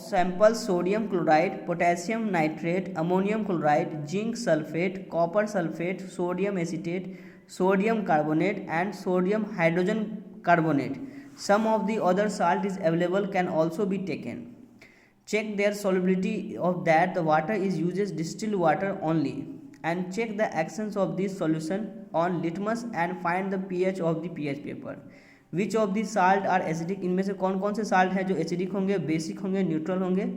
Sample sodium chloride, potassium nitrate, ammonium chloride, zinc sulphate, copper sulphate, sodium acetate, sodium carbonate and sodium hydrogen carbonate. Some of the other salt is available can also be taken. Check their solubility of that the water is uses distilled water only, and check the actions of this solution on litmus and find the pH of the pH paper. Which of the salt are acidic? इनमें से कौन कौन से salt हैं जो acidic होंगे, basic होंगे, neutral होंगे.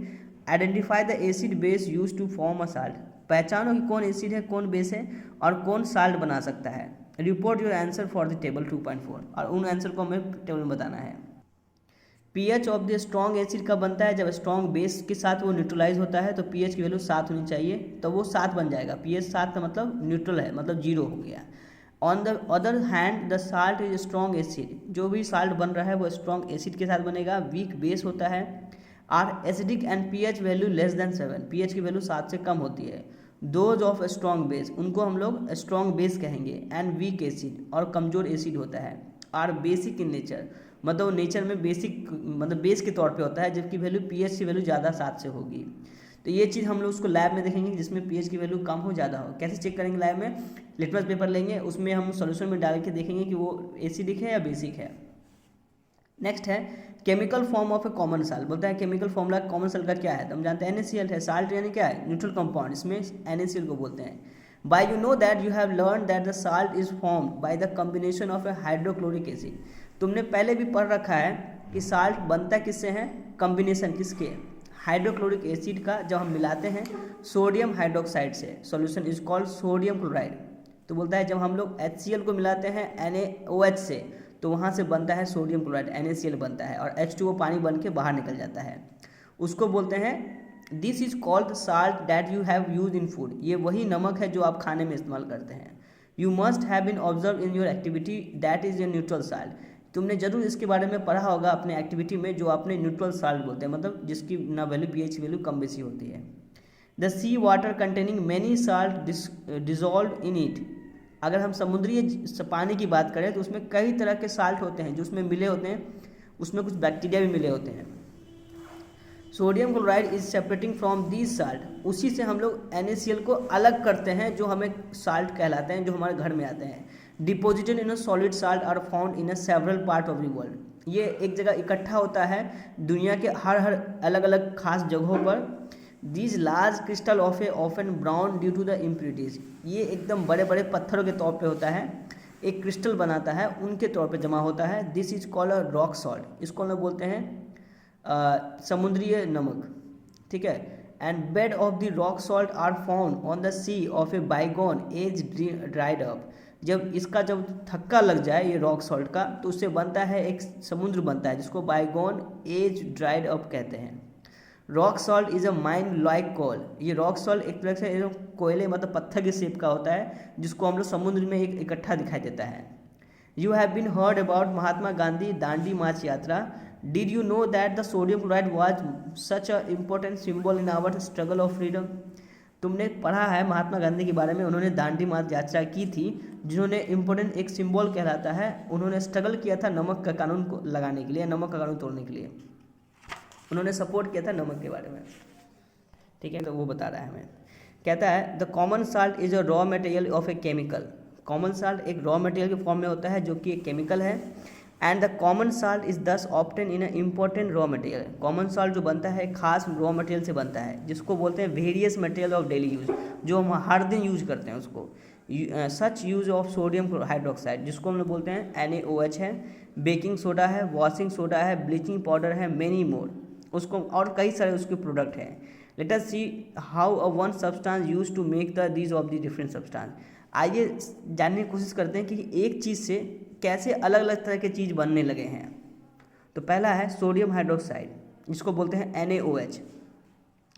Identify the acid base use to form a salt. पहचानो कि कौन एसिड है, कौन बेस है और कौन साल्ट बना सकता है. Report your answer for the table 2.4, और उन आंसर को हमें टेबल में बताना है. PH of the strong acid कब बनता है? जब स्ट्रॉन्ग बेस के साथ वो न्यूट्रलाइज होता है, तो पीएच की वैल्यू 7 होनी चाहिए, तो वो 7 बन जाएगा. पीएच 7 का मतलब न्यूट्रल है, मतलब 0 हो गया. On the other hand the salt is strong acid. जो भी साल्ट बन रहा है वो स्ट्रॉन्ग एसिड के साथ बनेगा. वीक बेस होता है. Are acidic and pH value less than 7. PH की वैल्यू 7 से कम होती है. दोज ऑफ स्ट्रॉन्ग बेस, उनको हम लोग स्ट्रॉन्ग बेस कहेंगे. एंड वीक एसिड, और कमजोर एसिड होता है. आर बेसिक इन नेचर, मतलब नेचर में बेसिक मतलब बेस के तौर पे होता है, जबकि वैल्यू पीएच की वैल्यू ज़्यादा 7 से होगी. तो ये चीज़ हम लोग उसको लैब में देखेंगे जिसमें पीएच की वैल्यू कम हो ज़्यादा हो. कैसे चेक करेंगे लैब में? लिटमस पेपर लेंगे, उसमें हम सॉल्यूशन में डाल के देखेंगे कि वो एसिडिक है या बेसिक है. नेक्स्ट है chemical form of A common salt. बोलता है केमिकल फॉर्मूला कॉमन साल्ट का क्या है? तो हम जानते हैं NaCl है. साल्ट यानी क्या है? न्यूट्रल कंपाउंड, इसमें NaCl को बोलते हैं. By you know that you have learn that the salt is formed by the combination of a hydrochloric acid. तुमने पहले भी पढ़ रखा है कि साल्ट बनता किससे है? कॉम्बिनेशन किसके? हाइड्रोक्लोरिक एसिड का जब हम मिलाते हैं सोडियम हाइड्रोक्साइड से, solution is called sodium chloride. तो बोलता है जब हम लोग HCl को मिलाते हैं NaOH से, तो वहाँ से बनता है सोडियम क्लोराइड, NaCl बनता है, और H2O पानी बन के बाहर निकल जाता है. उसको बोलते हैं this is called salt that you have use in food. ये वही नमक है जो आप खाने में इस्तेमाल करते हैं. You must have been observe in your activity that is a neutral salt. तुमने जरूर इसके बारे में पढ़ा होगा अपने एक्टिविटी में, जो आपने न्यूट्रल साल्ट बोलते हैं, मतलब जिसकी ना वैल्यू पीएच वैल्यू कम बेसी होती है. The sea water containing many salt dissolve in it. अगर हम समुद्री पानी की बात करें तो उसमें कई तरह के साल्ट होते हैं जो उसमें मिले होते हैं, उसमें कुछ बैक्टीरिया भी मिले होते हैं. Sodium chloride is separating from these salt. उसी से हम लोग NaCl को अलग करते हैं, जो हमें साल्ट कहलाते हैं, जो हमारे घर में आते हैं. Deposited in a solid salt are found in a several part of the world. ये एक जगह इकट्ठा होता है दुनिया के हर अलग अलग खास जगहों पर. These large crystal of a often brown due to the impurities. ये एकदम बड़े बड़े पत्थरों के तौर पे होता है, एक क्रिस्टल बनाता है, उनके तौर पे जमा होता है. This is called a rock salt. इसको हम लोग बोलते हैं समुद्रीय नमक. ठीक है. And bed of the rock salt are found on the sea of a bygone age dried up. जब इसका जब थक्का लग जाए ये रॉक सॉल्ट का, तो उससे बनता है एक समुद्र बनता है जिसको बाइगॉन एज ड्राइड अप कहते हैं. Rock salt is a mine like coal. ये रॉक सॉल्ट एक तरह से कोयले मतलब पत्थर के शेप का होता है, जिसको हम लोग समुद्र में एक इकट्ठा दिखाई देता है. You have been heard about Mahatma Gandhi Dandi march यात्रा. Did you know that the sodium chloride was such a important symbol in our struggle of freedom. तुमने पढ़ा है महात्मा गांधी के बारे में, उन्होंने दांडी मार्च यात्रा की थी, जिन्होंने इम्पोर्टेंट एक सिंबल कहलाता है. उन्होंने स्ट्रगल किया था नमक का कानून को लगाने के लिए, नमक का कानून तोड़ने के लिए. उन्होंने सपोर्ट किया था नमक के बारे में. ठीक है, तो वो बता रहा है हमें. कहता है the common salt is a raw material of a chemical. Common salt एक रॉ मटेरियल के फॉर्म में होता है जो कि एक केमिकल है. And the common salt is thus often in a important raw material. Common salt जो बनता है खास रॉ मटेरियल से बनता है, जिसको बोलते हैं various material of daily use, जो हम हर दिन यूज करते हैं उसको. Such use of sodium hydroxide, जिसको हम लोग बोलते हैं NaOH है. बेकिंग सोडा है, वॉशिंग सोडा है, ब्लीचिंग पाउडर है, मेनी मोर. उसको और कई सारे उसके प्रोडक्ट हैं. Let us see how a one substance use to make the these of the different substance. आइए जानने की कोशिश करते हैं कि एक चीज़ से कैसे अलग अलग तरह के चीज़ बनने लगे हैं. तो पहला है सोडियम हाइड्रोक्साइड, जिसको बोलते हैं NaOH.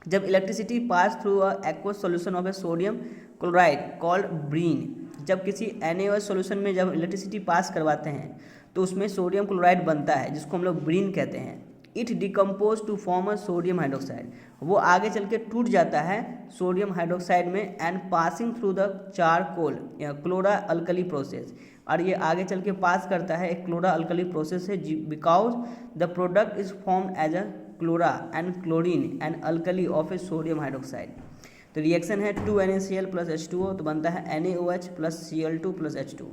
जब electricity pass through a aqueous solution of a sodium chloride called brine. जब किसी NaOH सॉल्यूशन में जब इलेक्ट्रिसिटी पास करवाते हैं तो उसमें सोडियम क्लोराइड बनता है, जिसको हम लोग ब्रीन कहते हैं. It decompose to form a sodium hydroxide. वो आगे चल के टूट जाता है सोडियम हाइड्रोक्साइड में. And passing through the charcoal या क्लोरा अल्कली प्रोसेस. और ये आगे चल के पास करता है एक क्लोरा अल्कली प्रोसेस है, because the product is form as a chlor and chlorine and alkali of a sodium hydroxide. तो रिएक्शन है 2NaCl प्लस H2O, तो बनता है NaOH plus Cl2 plus H2।